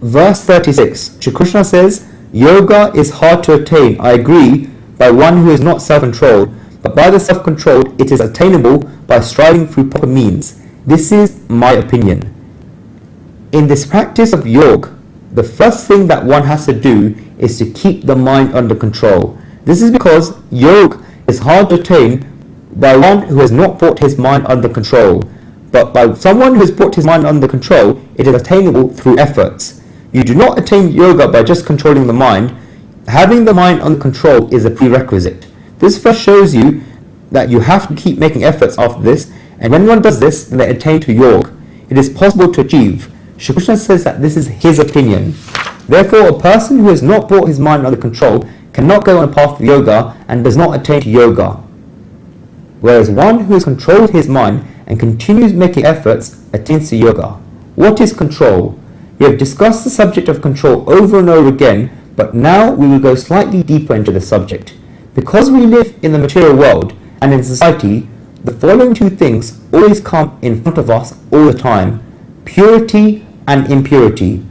Verse 36, Shri Krishna says, yoga is hard to attain, I agree, by one who is not self-controlled, but by the self-controlled it is attainable by striving through proper means. This is my opinion. In this practice of yoga, the first thing that one has to do is to keep the mind under control. This is because yoga is hard to attain by one who has not brought his mind under control. But by someone who has brought his mind under control, it is attainable through efforts. You do not attain yoga by just controlling the mind. Having the mind under control is a prerequisite. This first shows you that you have to keep making efforts after this, and when one does this, then they attain to yoga. It is possible to achieve. Shri Krishna says that this is his opinion. Therefore, a person who has not brought his mind under control cannot go on a path of yoga and does not attain to yoga. Whereas one who has controlled his mind and continues making efforts attains to yoga. What is control? We have discussed the subject of control over and over again, but now we will go slightly deeper into the subject. Because we live in the material world and in society, the following two things always come in front of us all the time: purity and impurity.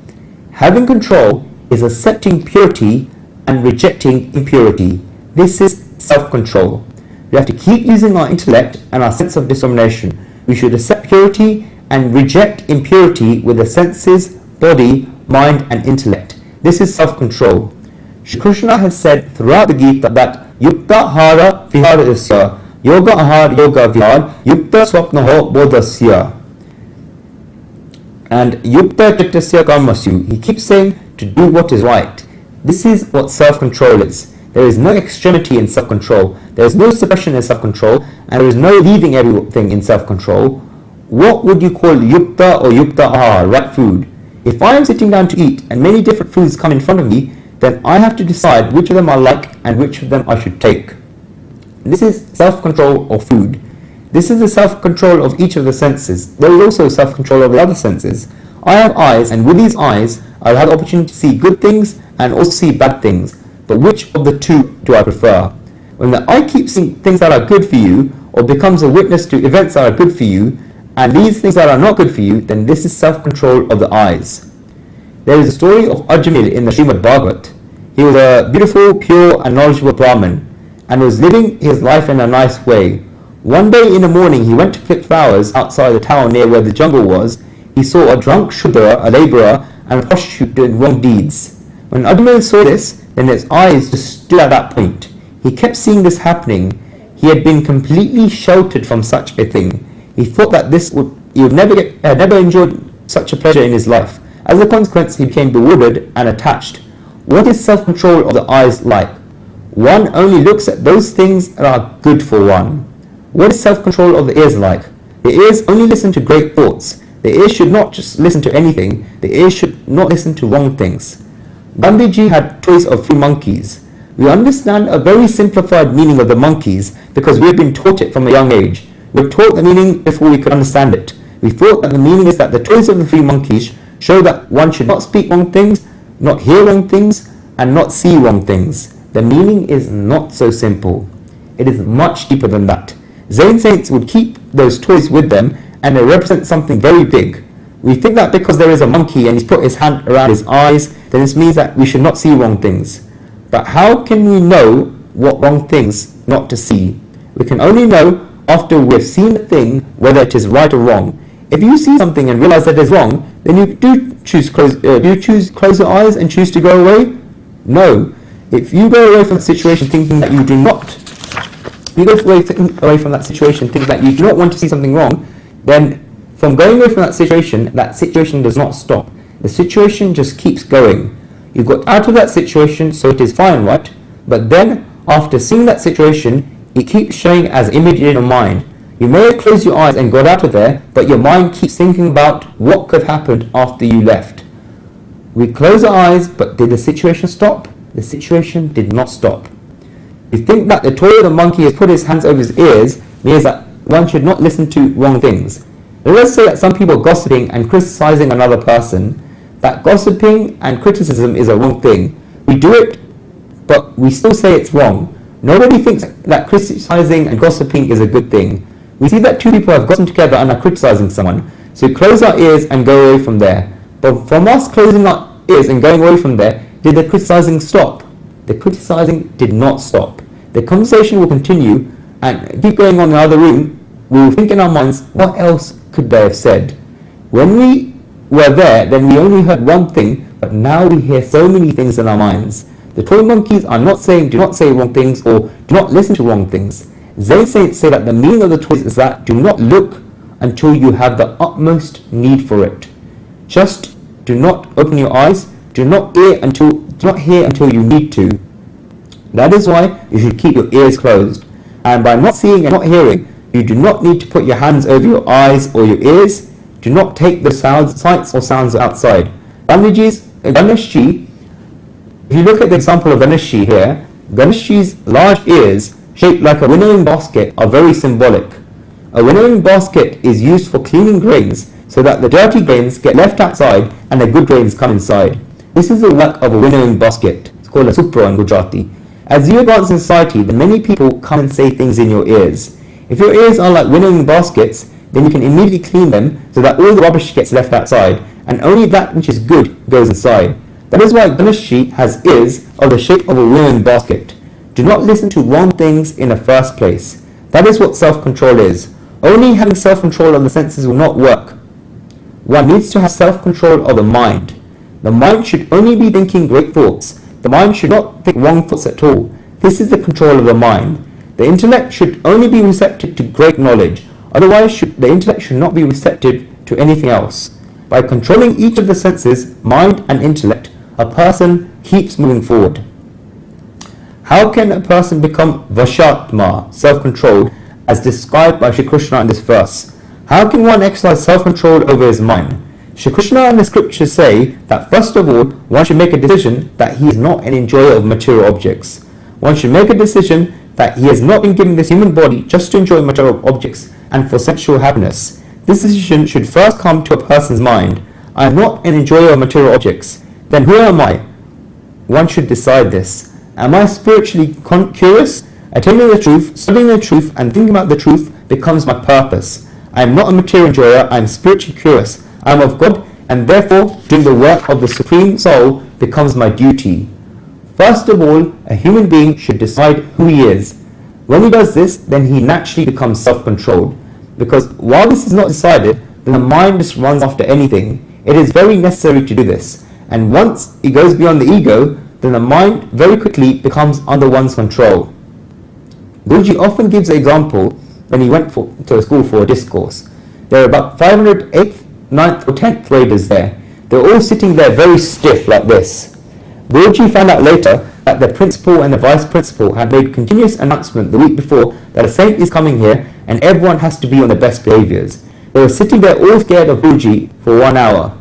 Having control is accepting purity and rejecting impurity. This is self-control. We have to keep using our intellect and our sense of discrimination. We should accept purity and reject impurity with the senses, body, mind and intellect. This is self-control. Shri Krishna has said throughout the Gita that Yukta Hara Viharasya, Yoga Ahar Yoga Vihar, Yukta Swapnaho Bodhasya, and Yukta Chittasya Karmasyu. He keeps saying to do what is right. This is what self-control is. There is no extremity in self-control. There is no suppression in self-control, and there is no leaving everything in self-control. What would you call Yukta or Yukta Ahar, right food? If I am sitting down to eat and many different foods come in front of me, then I have to decide which of them I like and which of them I should take. This is self-control of food. This is the self-control of each of the senses. There is also self-control of the other senses. I have eyes, and with these eyes, I'll have the opportunity to see good things and also see bad things. But which of the two do I prefer? When the eye keeps seeing things that are good for you, or becomes a witness to events that are good for you, and leaves things that are not good for you, then this is self-control of the eyes. There is a story of Ajamil in the Srimad Bhagavat. He was a beautiful, pure and knowledgeable Brahmin, and was living his life in a nice way. One day in the morning he went to pick flowers outside the town near where the jungle was. He saw a drunk Shudra, a labourer, and a prostitute doing wrong deeds. When Ajamil saw this, then his eyes just stood at that point. He kept seeing this happening. He had been completely sheltered from such a thing. He thought that he would never enjoyed such a pleasure in his life. As a consequence, he became bewildered and attached. What is self-control of the eyes like? One only looks at those things that are good for one. What is self-control of the ears like? The ears only listen to great thoughts. The ears should not just listen to anything. The ears should not listen to wrong things. Gandhiji had toys of 3 monkeys. We understand a very simplified meaning of the monkeys because we have been taught it from a young age. We were taught the meaning before we could understand it. We thought that the meaning is that the toys of the 3 monkeys show that one should not speak wrong things, not hear wrong things, and not see wrong things. The meaning is not so simple. It is much deeper than that. Zen saints would keep those toys with them, and they represent something very big. We think that because there is a monkey and he's put his hand around his eyes, then this means that we should not see wrong things. But how can we know what wrong things not to see? We can only know after we've seen the thing, whether it is right or wrong. If you see something and realize that it is wrong, then you do choose close your eyes and choose to go away? No. If you go away from the situation thinking that you do not, away from that situation thinking that you do not want to see something wrong, then from going away from that situation does not stop. The situation just keeps going. You got out of that situation, so it is fine, right? But then, after seeing that situation, it keeps showing as image in your mind. You may have closed your eyes and got out of there, but your mind keeps thinking about what could have happened after you left. We close our eyes, but did the situation stop? The situation did not stop. You think that the toy of the monkey has put his hands over his ears means that one should not listen to wrong things. Let's say that some people are gossiping and criticizing another person. That gossiping and criticism is a wrong thing. We do it, but we still say it's wrong. Nobody thinks that criticizing and gossiping is a good thing. We see that 2 people have gotten together and are criticizing someone, so we close our ears and go away from there. But from us closing our ears and going away from there, did the criticizing stop? The criticizing did not stop. The conversation will continue and keep going on in the other room. We will think in our minds, what else could they have said? When we were there, then we only heard one thing, but now we hear so many things in our minds. The toy monkeys are not saying do not say wrong things or do not listen to wrong things. Zen saints say that the meaning of the toys is that do not look until you have the utmost need for it. Just do not open your eyes, do not hear until you need to. That is why you should keep your ears closed. And by not seeing and not hearing, you do not need to put your hands over your eyes or your ears. Do not take the sights or sounds outside. Ganeshji, if you look at the example of Ganeshji here, Ganeshji's large ears, shaped like a winnowing basket, are very symbolic. A winnowing basket is used for cleaning grains so that the dirty grains get left outside and the good grains come inside. This is the work of a winnowing basket. It's called a supra in Gujarati. As you advance in society, then many people come and say things in your ears. If your ears are like winnowing baskets, then you can immediately clean them so that all the rubbish gets left outside and only that which is good goes inside. That is why Ganeshji has ears of the shape of a winnowing basket. Do not listen to wrong things in the first place. That is what self-control is. Only having self-control of the senses will not work. One needs to have self-control of the mind. The mind should only be thinking great thoughts. The mind should not think wrong thoughts at all. This is the control of the mind. The intellect should only be receptive to great knowledge. Otherwise, the intellect should not be receptive to anything else. By controlling each of the senses, mind and intellect, a person keeps moving forward. How can a person become Vashatma, self-controlled, as described by Shri Krishna in this verse? How can one exercise self-control over his mind? Shri Krishna and the scriptures say that first of all, one should make a decision that he is not an enjoyer of material objects. One should make a decision that he has not been given this human body just to enjoy material objects and for sensual happiness. This decision should first come to a person's mind. I am not an enjoyer of material objects. Then who am I? One should decide this. Am I spiritually curious? Attaining the truth, studying the truth, and thinking about the truth becomes my purpose. I am not a material enjoyer, I am spiritually curious. I am of God, and therefore doing the work of the Supreme Soul becomes my duty. First of all, a human being should decide who he is. When he does this, then he naturally becomes self-controlled. Because while this is not decided, then the mind just runs after anything. It is very necessary to do this. And once it goes beyond the ego, then the mind very quickly becomes under one's control. Guruji often gives the example when he went to a school for a discourse. There are about 500 8th, 9th or 10th graders there. They were all sitting there very stiff like this. Guruji found out later that the principal and the vice principal had made continuous announcement the week before that a saint is coming here and everyone has to be on their best behaviors. They were sitting there all scared of Guruji for 1 hour.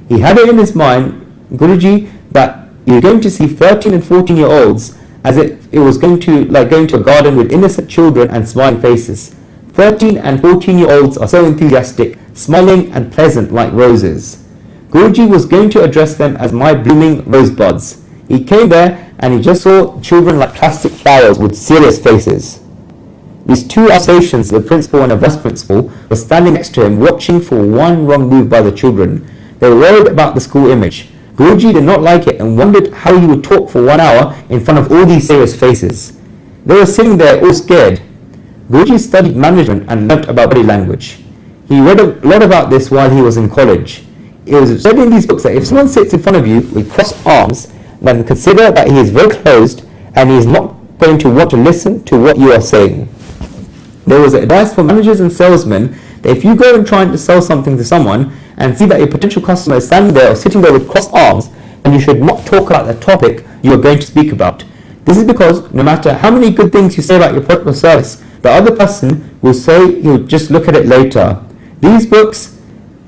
He had it in his mind, Guruji, that you're going to see 13 and 14-year-olds as if it was going to a garden with innocent children and smiling faces. 13 and 14-year-olds are so enthusiastic, smiling and pleasant like roses. Guruji was going to address them as my blooming rosebuds. He came there and he just saw children like plastic flowers with serious faces. These two associations, the principal and the vice principal, were standing next to him watching for one wrong move by the children. They were worried about the school image. Guruji did not like it and wondered how he would talk for 1 hour in front of all these serious faces. They were sitting there all scared. Guruji studied management and learnt about body language. He read a lot about this while he was in college. It was said in these books that if someone sits in front of you with crossed arms, then consider that he is very closed and he is not going to want to listen to what you are saying. There was advice for managers and salesmen that if you go and try to sell something to someone and see that your potential customer is standing there or sitting there with crossed arms, then you should not talk about the topic you are going to speak about. This is because no matter how many good things you say about your product or service, the other person will say he'll just look at it later. These books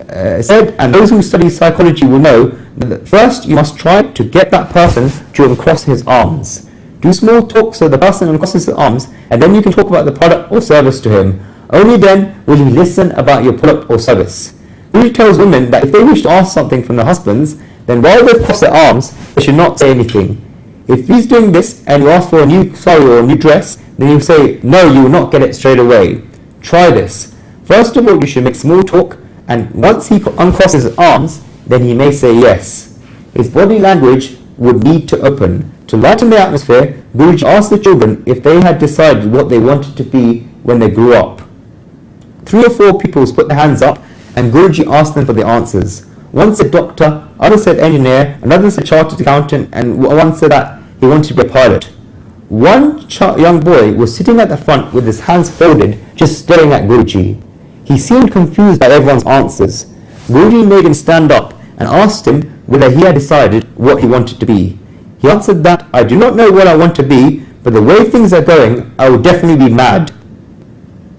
said, and those who study psychology will know, that first you must try to get that person to uncross his arms. Do small talk so the person uncrosses his arms, and then you can talk about the product or service to him. Only then will he listen about your product or service. Guruji tells women that if they wish to ask something from their husbands, then while they cross their arms, they should not say anything. If he's doing this and you ask for a new sari or a new dress, then you say, no, you will not get it straight away. Try this. First of all, you should make small talk, and once he uncrosses his arms, then he may say yes. his body language would need to open. To lighten the atmosphere, Guruji asked the children if they had decided what they wanted to be when they grew up. 3 or 4 pupils put their hands up and Guruji asked them for the answers. One said doctor, others said engineer, another said chartered accountant, and one said that he wanted to be a pilot. One young boy was sitting at the front with his hands folded, just staring at Guruji. He seemed confused by everyone's answers. Guruji made him stand up and asked him whether he had decided what he wanted to be. He answered that, I do not know what I want to be, but the way things are going, I will definitely be mad.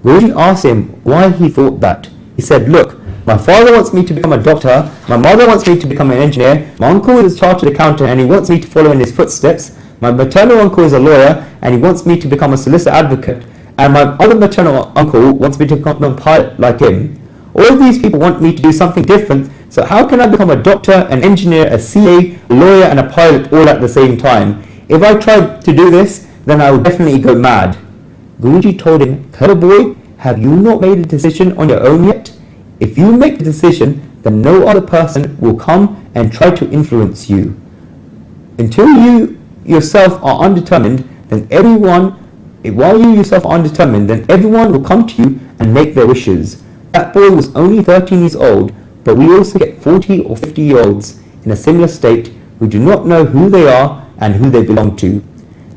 Guruji asked him why he thought that. He said, look, my father wants me to become a doctor, my mother wants me to become an engineer, my uncle is a chartered accountant and he wants me to follow in his footsteps, my maternal uncle is a lawyer and he wants me to become a solicitor advocate, and my other maternal uncle wants me to become a pilot like him. All of these people want me to do something different, so how can I become a doctor, an engineer, a CA, a lawyer and a pilot all at the same time? If I try to do this, then I will definitely go mad. Guruji told him, clever boy, have you not made a decision on your own yet? If you make the decision, then no other person will come and try to influence you. Until you yourself are undetermined, then everyone will come to you and make their wishes. That boy was only 13 years old, but we also get 40 or 50-year-olds in a similar state who do not know who they are and who they belong to.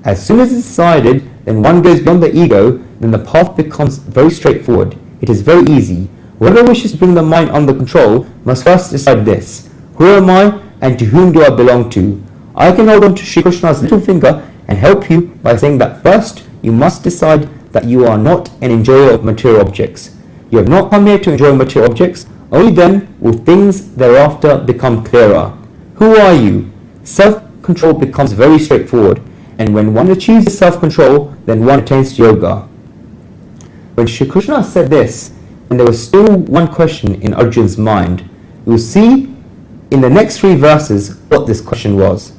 As soon as it's decided, then one goes beyond the ego, then the path becomes very straightforward. It is very easy. Whoever wishes to bring the mind under control must first decide this. Who am I and to whom do I belong to? I can hold on to Shri Krishna's little finger and help you by saying that first you must decide that you are not an enjoyer of material objects. You have not come here to enjoy material objects. Only then will things thereafter become clearer. Who are you? Self-control becomes very straightforward, and when one achieves self-control, then one attains to yoga. When Shri Krishna said this, and there was still one question in Arjun's mind. We will see in the next 3 verses what this question was.